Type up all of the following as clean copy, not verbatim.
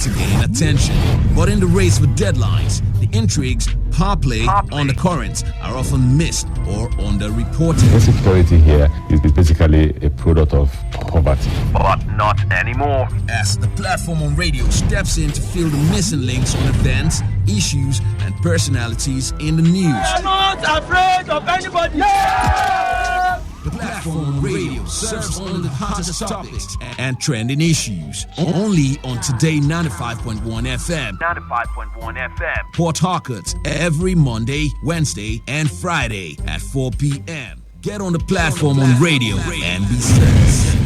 to gain attention. But in the race for deadlines, the intrigues, power play, undercurrents are often missed or underreported. Insecurity here is basically a product of poverty. But not anymore. As the platform on radio steps in to fill the missing links on events, issues, and personalities in the news. I'm not afraid of anybody. Yeah! The platform on radio serves only the hottest topics and trending issues. Only on Today95.1 FM. 95.1 FM. Port Harcourt every Monday, Wednesday, and Friday at 4 p.m. Get on the platform on radio and be set.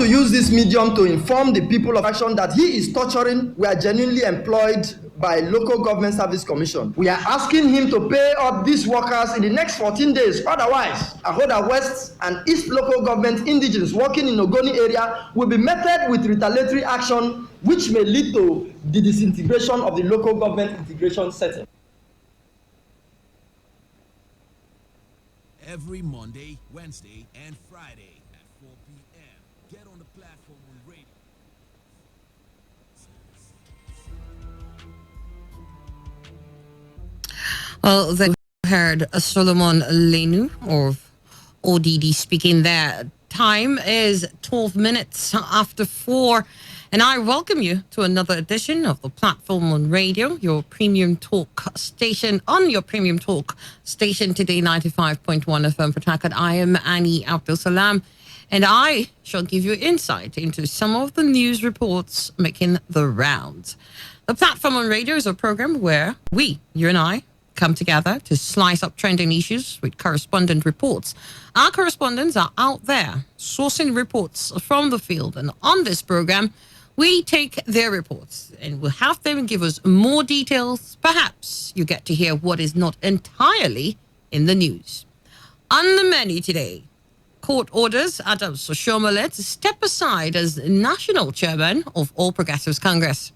To use this medium to inform the people of action that he is torturing, we are genuinely employed by Local Government Service Commission. We are asking him to pay up these workers in the next 14 days. Otherwise, Ahoda West and East Local Government indigenes working in Ogoni area will be meted with retaliatory action, which may lead to the disintegration of the local government integration setting. Every Monday, Wednesday, and Friday. Get on the platform on radio. Well, they heard Solomon Lenu of ODD speaking there. Time is 12 minutes after 4. And I welcome you to another edition of the Platform on Radio, your premium talk station, on your premium talk station, Today 95.1 FM for Takat. I am Annie Abdul Salam. And I shall give you insight into some of the news reports making the rounds. The Platform on Radio is a program where we, you and I, come together to slice up trending issues with correspondent reports. Our correspondents are out there sourcing reports from the field. And on this program, we take their reports and we'll have them give us more details. Perhaps you get to hear what is not entirely in the news. On the menu today, court orders Adams Oshiomhole to step aside as national chairman of All Progressives Congress.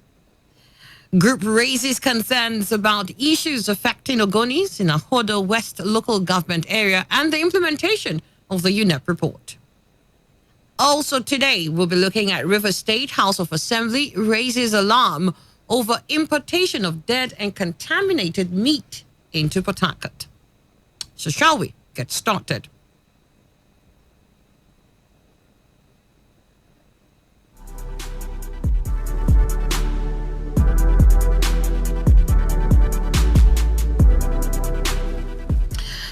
Group raises concerns about issues affecting Ogonis in Ahoda West local government area and the implementation of the UNEP report. Also today, we'll be looking at River State House of Assembly raises alarm over importation of dead and contaminated meat into Port Harcourt. So shall we get started?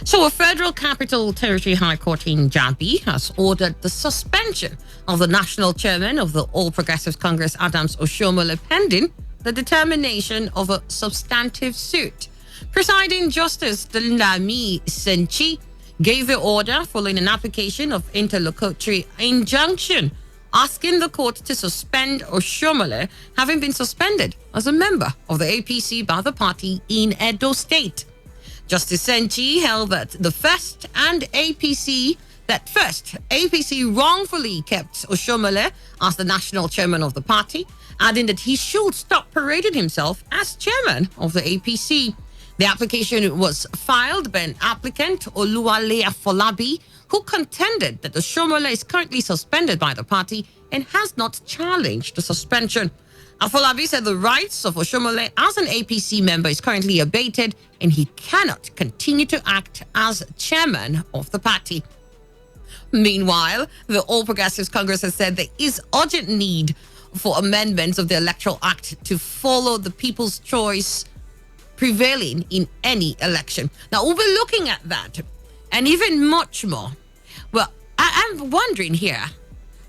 So a Federal Capital Territory High Court in Jabi has ordered the suspension of the national chairman of the All Progressives Congress, Adams Oshiomhole, pending the determination of a substantive suit. Presiding Justice Today Senchi gave the order following an application of interlocutory injunction asking the court to suspend Oshiomhole, having been suspended as a member of the APC by the party in Edo State. Justice Senchi held that first APC wrongfully kept Oshiomhole as the national chairman of the party, adding that he should stop parading himself as chairman of the APC. The application was filed by an applicant, Oluwale Afolabi, who contended that Oshiomhole is currently suspended by the party and has not challenged the suspension. Afolabi said the rights of Oshiomhole as an APC member is currently abated and he cannot continue to act as chairman of the party. Meanwhile, the All Progressives Congress has said there is urgent need for amendments of the Electoral Act to follow the people's choice prevailing in any election. Now, we'll be looking at that and even much more. Well, I'm wondering here,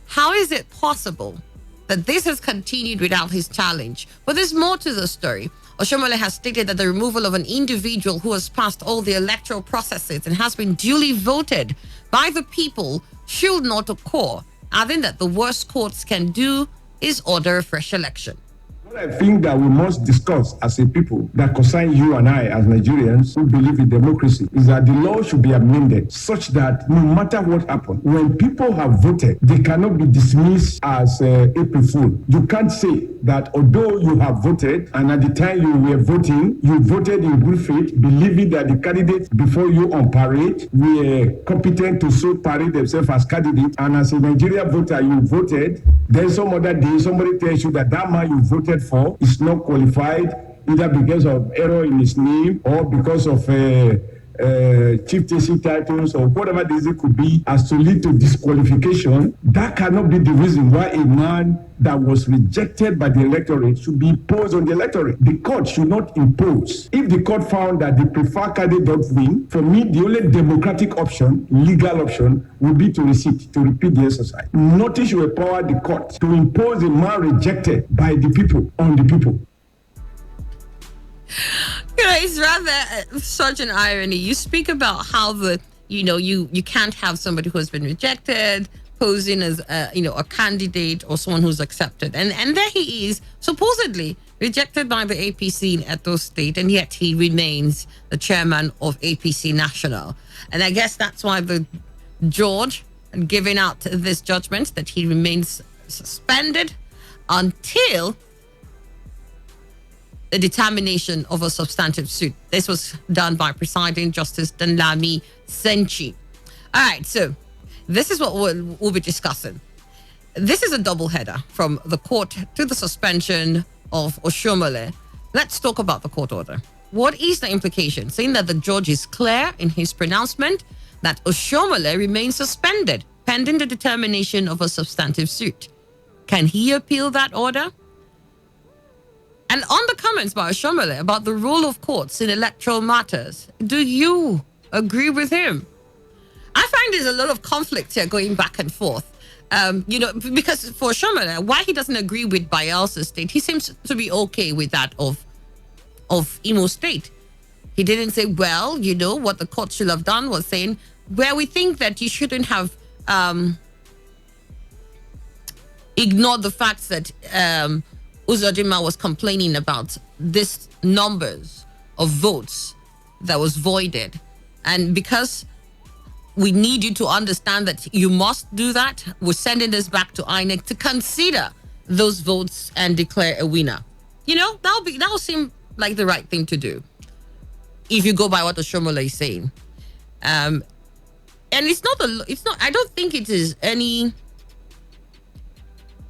how is it possible that this has continued without his challenge? But there's more to the story. Oshiomhole has stated that the removal of an individual who has passed all the electoral processes and has been duly voted by the people should not occur, adding that the worst courts can do is order a fresh election. What I think that we must discuss as a people that concern you and I as Nigerians who believe in democracy is that the law should be amended such that no matter what happens, when people have voted, they cannot be dismissed as April Fool. You can't say that although you have voted and at the time you were voting, you voted in good faith, believing that the candidates before you on parade were competent to so parade themselves as candidates, and as a Nigerian voter you voted, then some other day somebody tells you that that man you voted for is not qualified either because of error in his name or because of chieftaincy titles or whatever the reason could be as to lead to disqualification. That cannot be the reason why a man that was rejected by the electorate should be imposed on the electorate. The court should not impose. If the court found that the preferred candidate don't win, for me, the only democratic option, legal option, would be to repeat the exercise. Nothing should empower the court to impose a man rejected by the people on the people. It's rather such an irony. You speak about how you can't have somebody who has been rejected posing as a candidate or someone who's accepted, and there he is supposedly rejected by the APC in Edo State, and yet he remains the chairman of APC National. And I guess that's why the George giving out this judgment that he remains suspended until the determination of a substantive suit. This was done by Presiding Justice Danlami Senchi. All right, so this is what we'll be discussing. This is a double header from the court to the suspension of Oshomole. Let's talk about the court order. What is the implication? Saying that the judge is clear in his pronouncement that Oshomole remains suspended pending the determination of a substantive suit. Can he appeal that order? And on the comments by Oshomole about the role of courts in electoral matters, do you agree with him? I find there's a lot of conflict here going back and forth. Because for Oshomole, why he doesn't agree with Bayelsa State, he seems to be okay with that of Imo State. He didn't say, well, what the court should have done was saying, where we think that you shouldn't have ignored the fact that Uzodinma was complaining about this numbers of votes that was voided. And because we need you to understand that you must do that, we're sending this back to INEC to consider those votes and declare a winner. That'll seem like the right thing to do if you go by what Oshomole is saying. And it's not, I don't think it is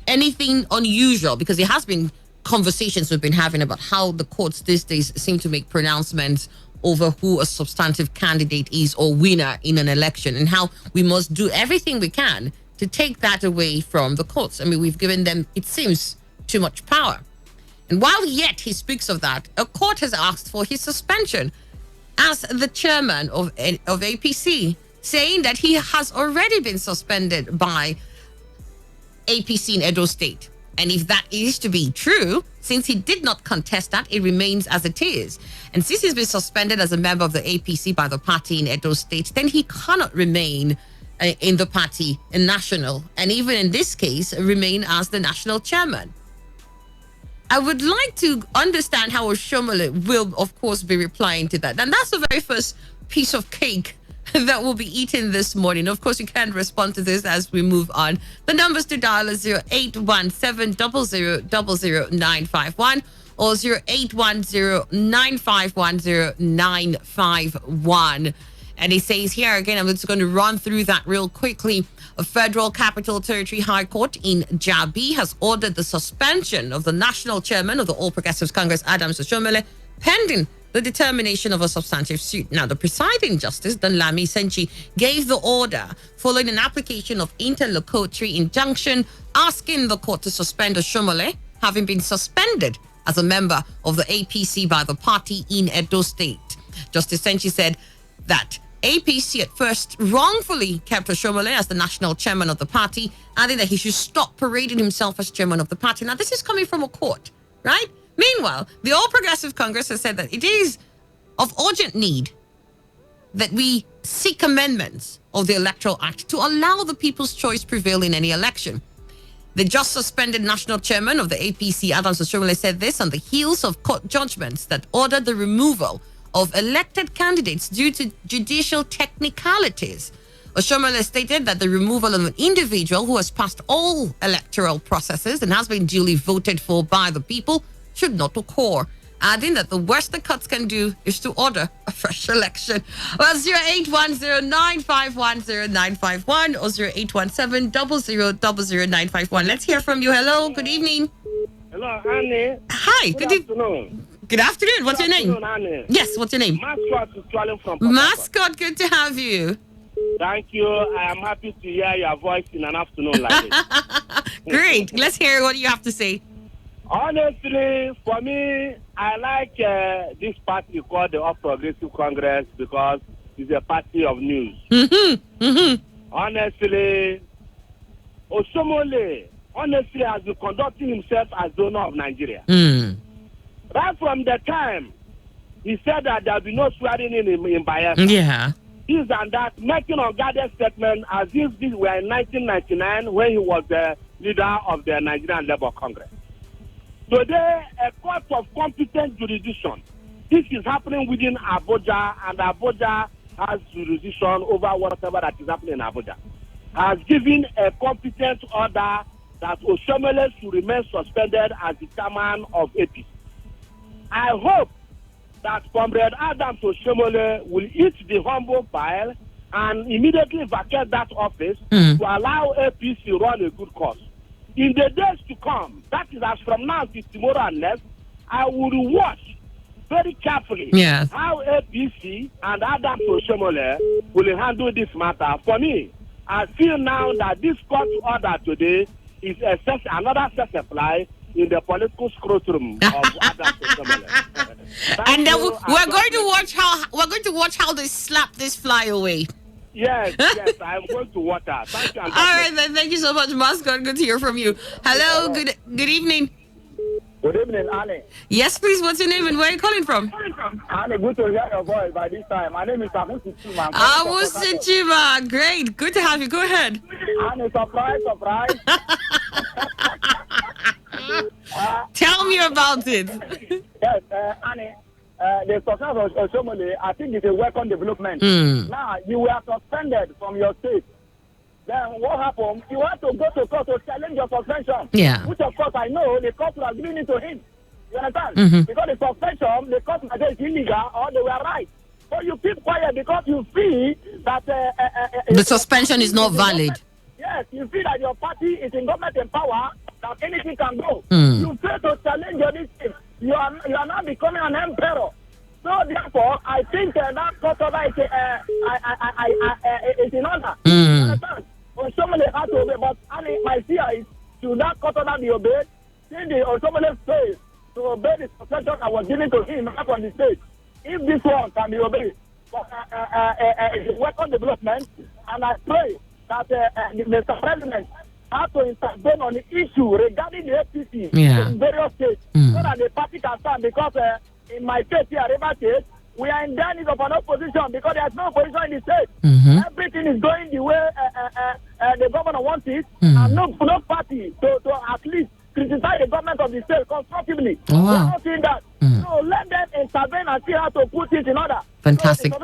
anything unusual, because it has been conversations we've been having about how the courts these days seem to make pronouncements over who a substantive candidate is or winner in an election, and how we must do everything we can to take that away from the courts. I mean, we've given them, it seems, too much power. And while yet he speaks of that, a court has asked for his suspension as the chairman of APC, saying that he has already been suspended by APC in Edo State. And if that is to be true, since he did not contest that, it remains as it is. And since he's been suspended as a member of the APC by the party in Edo State, then he cannot remain in the party in national, and even in this case, remain as the national chairman. I would like to understand how Oshomole will, of course, be replying to that. And that's the very first piece of cake that will be eaten this morning. Of course, you can respond to this as we move on. The numbers to dial is 0817-0000-951 or 0810-951-0951. And it says here again, I'm just going to run through that real quickly. A Federal Capital Territory High Court in Jabi has ordered the suspension of the national chairman of the All Progressives Congress, Adams Oshomole, pending the determination of a substantive suit. Now, the presiding justice, Danlami Senchi, gave the order following an application of interlocutory injunction asking the court to suspend Oshomole, having been suspended as a member of the APC by the party in Edo State. Justice Senchi said that APC at first wrongfully kept Oshomole as the national chairman of the party, adding that he should stop parading himself as chairman of the party. Now, this is coming from a court, right? Meanwhile, the All Progressive Congress has said that it is of urgent need that we seek amendments of the Electoral Act to allow the people's choice prevail in any election. The just suspended national chairman of the APC, Adams Oshomole, said this on the heels of court judgments that ordered the removal of elected candidates due to judicial technicalities. Oshomole stated that the removal of an individual who has passed all electoral processes and has been duly voted for by the people should not occur, adding that the worst the courts can do is to order a fresh election. Well, 0810-951-0951 or 0817-000951. Let's hear from you. Hello, good evening. Hello, Annie. Hi, Good afternoon. Good afternoon. What's your name? Annie. Yes, what's your name? Mascot is calling from Port Mascot, good to have you. Thank you. I am happy to hear your voice in an afternoon like this. Great. Let's hear what you have to say. Honestly, for me, I like this party called the All Progressive Congress because it's a party of news. Honestly, Oshomole has been conducting himself as donor of Nigeria. Right from the time he said that there will be no swearing in Bayelsa. Yeah. This and that, making unguarded statement as if this were in 1999 when he was the leader of the Nigerian Labour Congress. Today, a court of competent jurisdiction, this is happening within Abuja, and Abuja has jurisdiction over whatever that is happening in Abuja, has given a competent order that Oshomole should remain suspended as the chairman of APC. I hope that Comrade Adams Oshomole will eat the humble pile and immediately vacate that office to allow APC to run a good course. In the days to come, that is as from now to tomorrow and next, I will watch very carefully how APC and Adams Oshomole will handle this matter. For me, I feel now that this court order today is another supply in the political scrotum of Adams Oshomole. And then we're going to watch how they slap this fly away. Yes, I'm going to watch that. Thank you. All right, then. Thank you so much, Mascot. Good to hear from you. Hello, good evening. Good evening, Annie. Yes, please. What's your name and where are you calling from? Annie, good to hear your voice by this time. My name is Amusi Chima. Amusi Chima. Great. Good to have you. Go ahead. Annie, surprise. Tell me about it. Yes, Annie. The success of Oshomole, I think, is a welcome development. Now, you were suspended from your state. Then what happened? You had to go to court to challenge your suspension. Yeah. Which, of course, I know the court was giving it to him. You understand? Because the suspension, the court might say it's illegal or they were right. So you keep quiet because you see that... the suspension is not valid. Yes, you see that your party is in government in power, that anything can go. You fail to challenge your thing. You are now becoming an emperor. So therefore, I think that court order is in order. Oshomole has to obey, but my fear is should that court order be obeyed? Since the Oshomole failed to obey the suspension that was given to him back on the stage, if this one can be obeyed, it's a welcome development, and I pray that Mr. President has to intervene on the issue regarding the APC in various states so that the party can stand. Because in my state here, River State, we are in need of an opposition because there's no opposition in the state. Everything is going the way the governor wants it, and no party to at least criticize the government of the state constructively. We are not seeing that. So let them intervene and see how to put it in order. Fantastic. So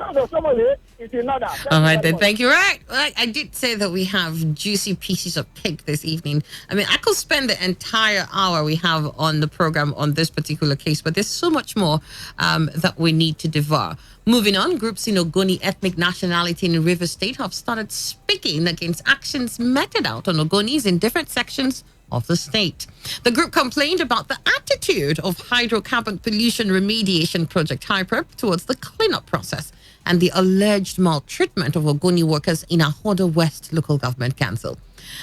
it's in order. All right, then. Thank you. Right. I did say that we have juicy pieces of cake this evening. I mean, I could spend the entire hour we have on the program on this particular case, but there's so much more that we need to devour. Moving on, groups in Ogoni ethnic nationality in River State have started speaking against actions meted out on Ogonis in different sections of the state. The group complained about the attitude of Hydrocarbon Pollution Remediation Project HYPREP towards the cleanup process and the alleged maltreatment of Ogoni workers in Ahodo West Local Government Council.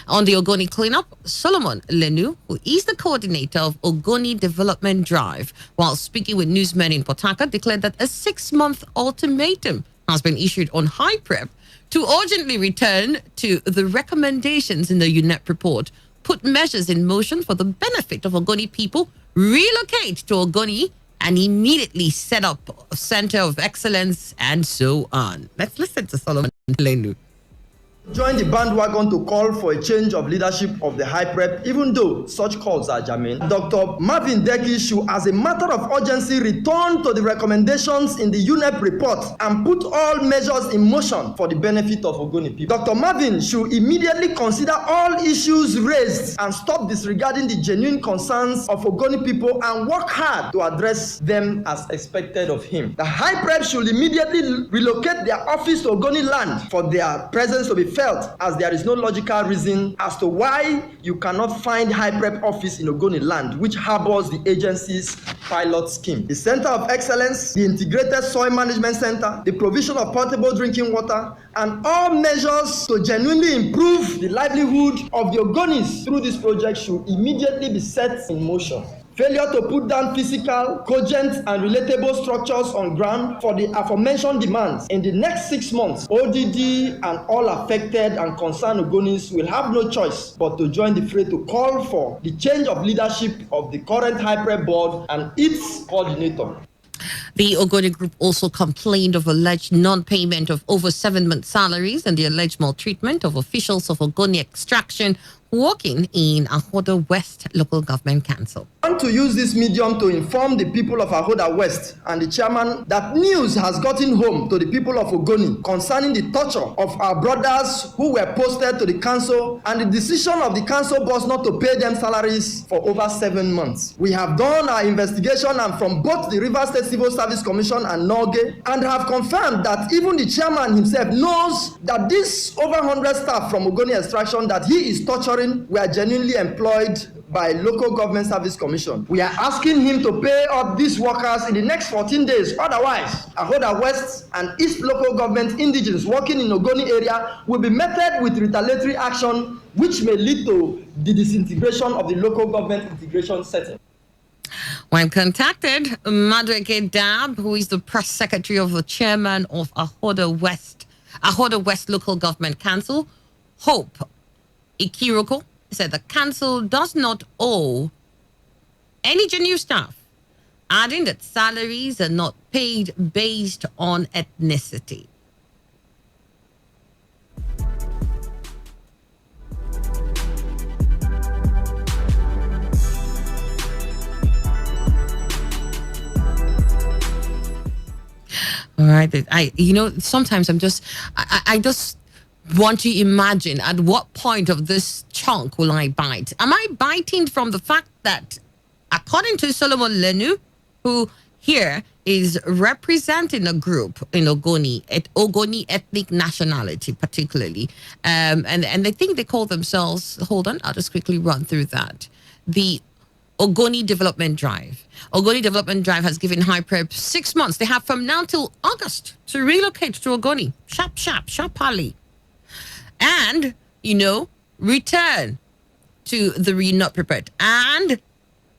On the Ogoni cleanup, Solomon Lenu, who is the coordinator of Ogoni Development Drive, while speaking with newsmen in Port Harcourt, declared that a 6-month ultimatum has been issued on HYPREP to urgently return to the recommendations in the UNEP report, put measures in motion for the benefit of Ogoni people, relocate to Ogoni, and immediately set up a center of excellence, and so on. Let's listen to Solomon Lenu. Join the bandwagon to call for a change of leadership of the High Prep, even though such calls are germane. Dr. Marvin Deki should, as a matter of urgency, return to the recommendations in the UNEP report and put all measures in motion for the benefit of Ogoni people. Dr. Marvin should immediately consider all issues raised and stop disregarding the genuine concerns of Ogoni people and work hard to address them as expected of him. The High Prep should immediately relocate their office to Ogoni land for their presence to be felt, as there is no logical reason as to why you cannot find High Prep office in Ogoni land, which harbors the agency's pilot scheme. The Center of Excellence, the Integrated Soil Management Center, the provision of portable drinking water, and all measures to genuinely improve the livelihood of the Ogonis through this project should immediately be set in motion. Failure to put down physical, cogent, and relatable structures on ground for the aforementioned demands in the next 6 months, ODD and all affected and concerned Ogonis will have no choice but to join the fray to call for the change of leadership of the current High Prep board and its coordinator. The Ogoni group also complained of alleged non-payment of over 7 months' salaries and the alleged maltreatment of officials of Ogoni extraction working in Ahoda West Local Government Council. I want to use this medium to inform the people of Ahoda West and the chairman that news has gotten home to the people of Ogoni concerning the torture of our brothers who were posted to the council and the decision of the council boss not to pay them salaries for over 7 months. We have done our investigation and from both the Rivers State Civil Service Commission and Norge and have confirmed that even the chairman himself knows that this over 100 staff from Ogoni extraction that he is torturing were genuinely employed by Local Government Service Commission. We are asking him to pay up these workers in the next 14 days. Otherwise, Ahoda West and East Local Government indigenes working in Ogoni area will be met with retaliatory action which may lead to the disintegration of the local government integration setting. When contacted, Madueke Dab, who is the press secretary of the chairman of Ahoda West Local Government Council, Hope Ikiroko, said the council does not owe any genuine staff, adding that salaries are not paid based on ethnicity. All right, sometimes I just want to imagine at what point of this chunk will I bite? Am I biting from the fact that, according to Solomon Lenu, who here is representing a group in Ogoni ethnic nationality particularly, and I think they call themselves, hold on, I'll just quickly run through that, the Ogoni Development Drive. Ogoni Development Drive has given High Prep 6 months. They have from now till August to relocate to Ogoni. Sharply. And, return to the not prepared and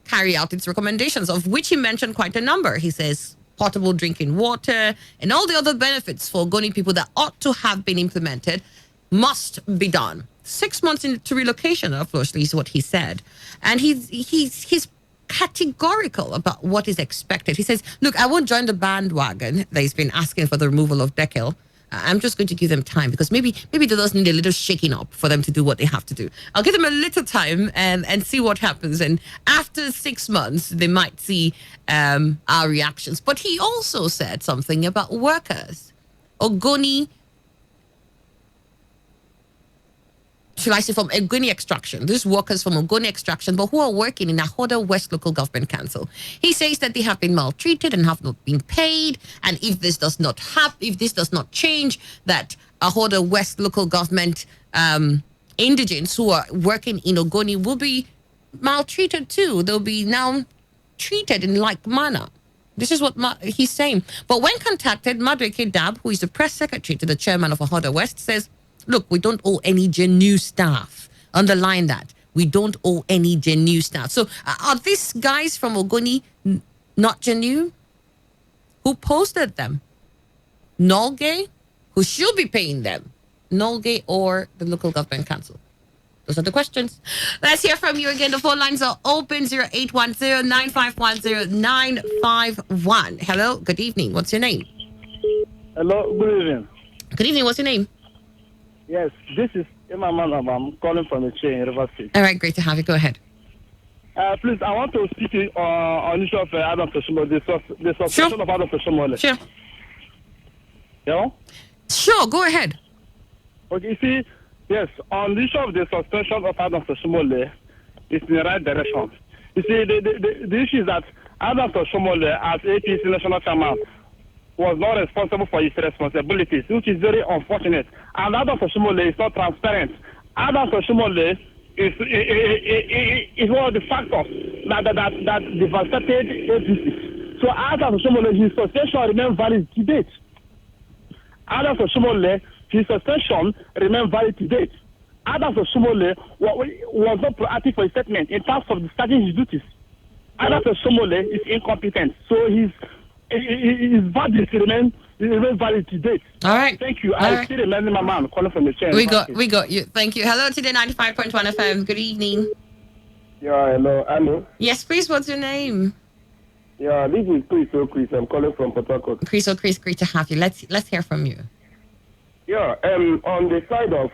carry out its recommendations, of which he mentioned quite a number. He says portable drinking water and all the other benefits for Ogoni people that ought to have been implemented must be done. 6 months into relocation, obviously, is what he said. And he's categorical about what is expected. He says, look, I won't join the bandwagon that he's been asking for the removal of Dekel. I'm just going to give them time because maybe they just need a little shaking up for them to do what they have to do. I'll give them a little time and see what happens. And after 6 months, they might see our reactions. But he also said something about workers. Ogoni, should I say from Ogoni extraction, these workers from Ogoni extraction, but who are working in Ahoda West Local Government Council. He says that they have been maltreated and have not been paid. And if this does not change, that Ahoda West Local Government indigents who are working in Ogoni will be maltreated too. They'll be now treated in like manner. This is what he's saying. But when contacted, Madueke Dab, who is the press secretary to the chairman of Ahoda West, says, look, we don't owe any genuine staff. Underline that. We don't owe any genuine staff. So are these guys from Ogoni not genuine? Who posted them? Nolge, who should be paying them? Nolge or the local government council? Those are the questions. Let's hear from you again. The phone lines are open, 0810-951-0951. Hello, good evening. What's your name? Hello, good evening. Good evening. What's your name? Yes, this is Imam. I'm calling from the chain, River State. All right, great to have you. Go ahead. Please, I want to speak on the issue of Adam Toshimole, the suspension of Adam Toshimole. Sure. Yeah? Sure, go ahead. Okay, you see, yes, on the issue of the suspension of Adam Toshimole, it's in the right direction. You see, the issue is that Adam Toshimole, as APC national chairman, was not responsible for his responsibilities, which is very unfortunate. And Adam Toshimole is not transparent. Adam Toshimole is one of the factors that devastated APC. So Adam Toshimole, his suspension remains valid to date. Adam Toshimole, his suspension remains valid to date. Adam Toshimole was not proactive for his statement in terms of discharging his duties. Adam Toshimole is incompetent, so his verdict remains valid to date. All right. Thank you. All I right. still remember my man calling from the chair. We got you. Thank you. Hello, Today 95.1 FM. Good evening. Yeah, hello, Annie. Yes, please. What's your name? Yeah, this is Chris. I'm calling from Port Harcourt. Chris, great to have you. Let's hear from you. Yeah, on the side of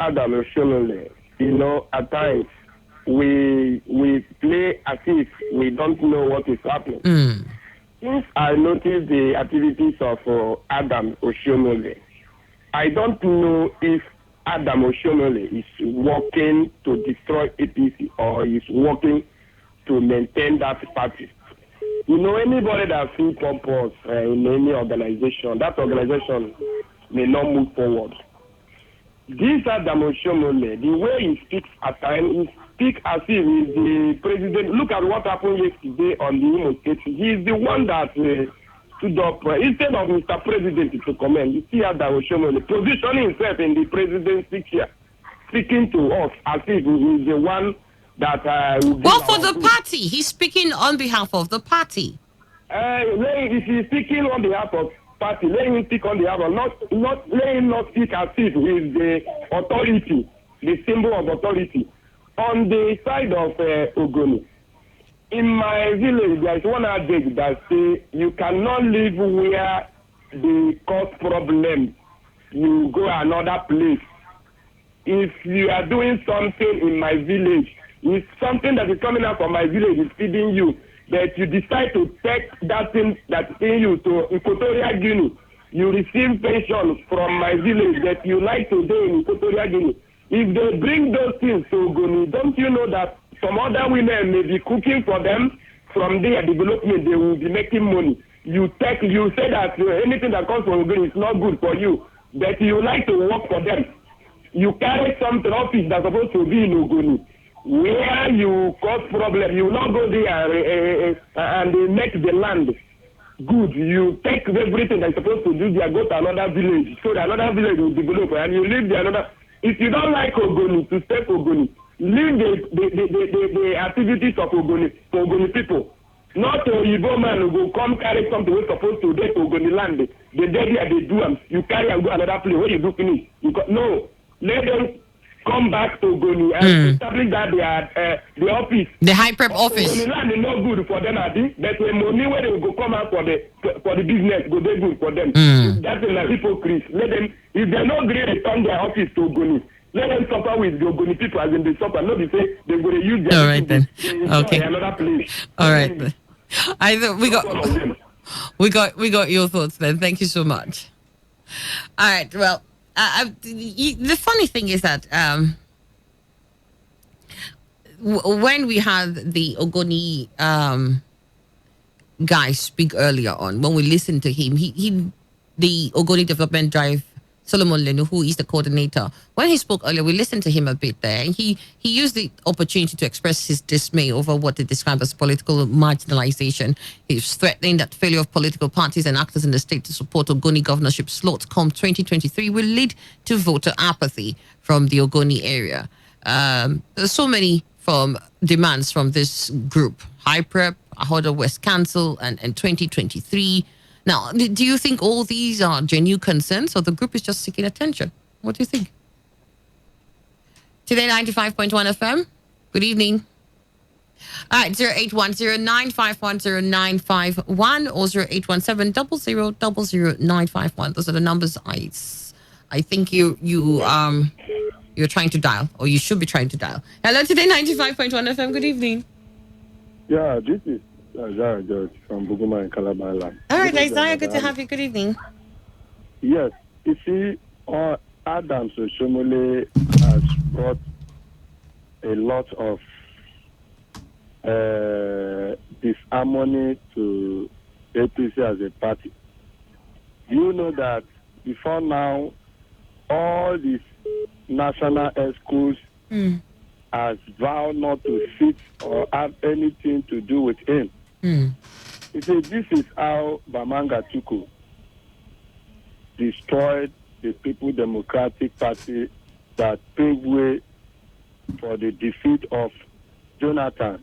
Adam Oshomole, at times we play as if we don't know what is happening. Since I noticed the activities of Adam Oshomole, I don't know if Adam Oshomole is working to destroy APC or is working to maintain that party. Anybody that feels purpose in any organization, that organization may not move forward. This Adam Oshomole, the way he speaks at times, he speaks as if he's the president. Look at what happened yesterday on the Imo State. He's the one that stood up instead of Mr. President to comment. You see Adam Oshomole positioning himself in the presidency chair, speaking to us as if he's the one that. Well, for the party, he's speaking on behalf of the party. If he's speaking on behalf of party, let him speak on behalf of not let him not speak as if he's the authority, the symbol of authority. On the side of Ogoni, in my village, there is one adage that say you cannot live where the cause problem. You go another place. If you are doing something in my village, if something that is coming out from my village is feeding you, that you decide to take that thing that's in you to Equatorial Guinea, you receive pension from my village that you like to do in Equatorial Guinea. If they bring those things to Ogoni, don't you know that some other women may be cooking for them? From their development, they will be making money. You say that anything that comes from Ogoni is not good for you, but you like to work for them. You carry something office that's supposed to be in Ogoni, where you cause problem. You not go there and make the land good. You take everything that's supposed to do there, go to another village, so that another village will develop, and you leave the another. If you don't like Ogoni, to stay Ogoni, leave the activities of Ogoni for Ogoni people. Not a Igbo man who will come carry something we're supposed to get to Ogoni land. The day they do them, you carry and go another place where you do finish. No, let them come back to Ogoni and establish that they are the office. The high prep office. Ogoni land is not good for them, but the money where they will go come out for the business, go be good for them. That's a hypocrite. Let them, if they're not great, return their office to Ogoni. Let them suffer with the Ogoni people as in they suffer. Not they say they're going to use their all right then. Okay. Another place. All right then. We got your thoughts then. Thank you so much. All right. Well, the funny thing is that when we had the Ogoni guy speak earlier on, when we listened to him, he the Ogoni Development Drive, Solomon Lenu, who is the coordinator, when he spoke earlier, we listened to him a bit there, and he used the opportunity to express his dismay over what they described as political marginalization. He's threatening that failure of political parties and actors in the state to support Ogoni governorship slot come 2023 will lead to voter apathy from the Ogoni area. There's so many demands from this group, High Prep, Ahoda West Council, and 2023. Now, do you think all these are genuine concerns or the group is just seeking attention? What do you think? Today 95.1 FM. Good evening. All right, 0810-951-0951 or 0817-000951. Those are the numbers I think you're trying to dial, or you should be trying to dial. Hello, Today 95.1 FM. Good evening. Yeah, this is Isaiah George from Buguma in Calabar Land. All right, Isaiah, good to have you. Good evening. Yes, you see, Adams Oshomole has brought a lot of disharmony to APC as a party. You know that before now, all these national schools has vowed not to sit or have anything to do with him. He said this is how Bamanga Tuku destroyed the People Democratic Party that paved way for the defeat of Jonathan.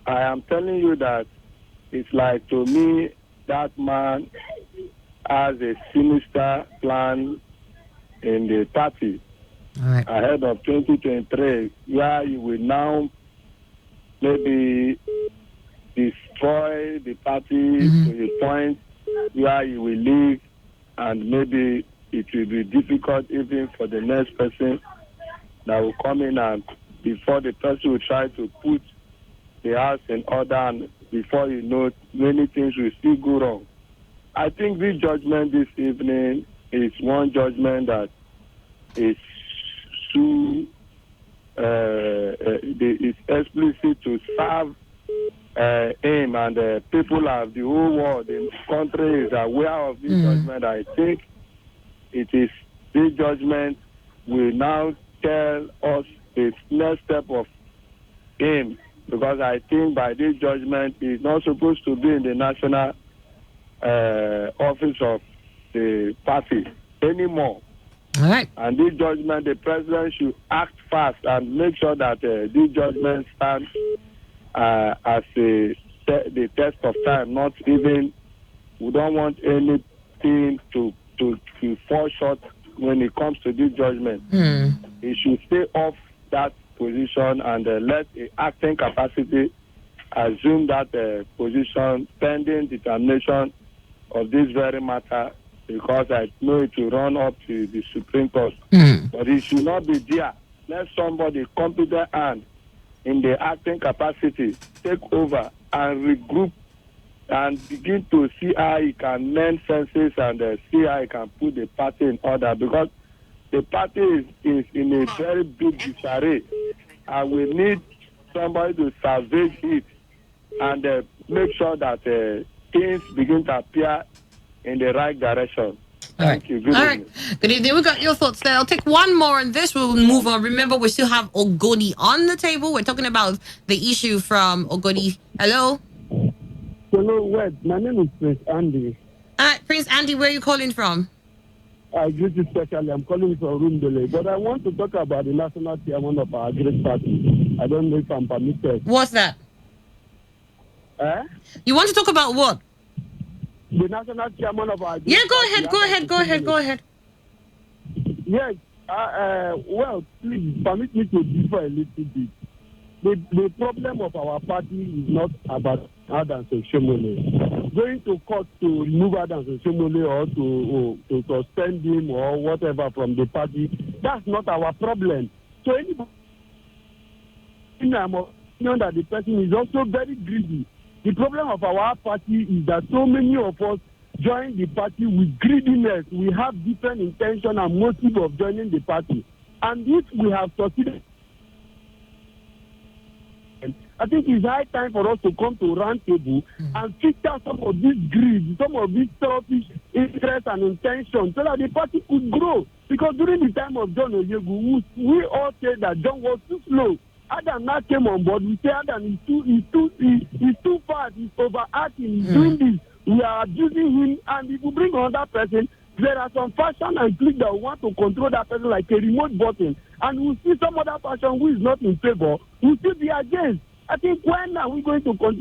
I am telling you that it's like, to me, that man has a sinister plan in the party ahead of 2023, where you will now maybe destroy the party to a point where you will leave, and maybe it will be difficult even for the next person that will come in, and before the person will try to put the house in order, and before you know, many things will still go wrong. I think this judgment this evening is one judgment that is too is explicit to serve him, and people of the whole world, the country is aware of this judgment. I think it is this judgment will now tell us the next step of him, because I think by this judgment he is not supposed to be in the national office of the party anymore. All right. And this judgment, the president should act fast and make sure that this judgment stands as the test of time. Not even, we don't want anything to fall short when it comes to this judgment. He should stay off that position and let the acting capacity assume that position pending determination of this very matter, because I know it will run up to the Supreme Court. But it should not be there. Let somebody competent hand in the acting capacity take over and regroup and begin to see how he can mend senses and see how he can put the party in order, because the party is in a very big disarray, and we need somebody to salvage it and make sure that things begin to appear in the right direction. Thank you. Good evening. Good evening. We got your thoughts there. I'll take one more on this. We'll move on. Remember, we still have Ogoni on the table. We're talking about the issue from Ogoni. Hello? Hello, Wed. My name is Prince Andy. All right, Prince Andy, where are you calling from? I greet you specially. I'm calling from Rundele. But I want to talk about the national chairman of our great party. I don't know if I'm permitted. What's that? You want to talk about what? The national chairman of our... Yeah, go ahead. Yes. Well, please permit me to differ a little bit. The problem of our party is not about Adams Oshomole. Going to court to remove Adams Oshomole or to suspend him or whatever from the party, that's not our problem. So anybody, I'm of opinion that the person is also very greedy. The problem of our party is that so many of us join the party with greediness. We have different intention and motive of joining the party. And if we have succeeded, I think it's high time for us to come to round table and filter some of this greed, some of these selfish interests and intentions, so that the party could grow. Because during the time of John Oyegu, we all said that John was too slow. Adam now came on board. We say Adam is too fast. He's overacting. He's doing this. We are abusing him. And if we bring another person, there are some fashion and clique that want to control that person like a remote button. And we see some other fashion who is not in favor. We still be against. I think when are we going to continue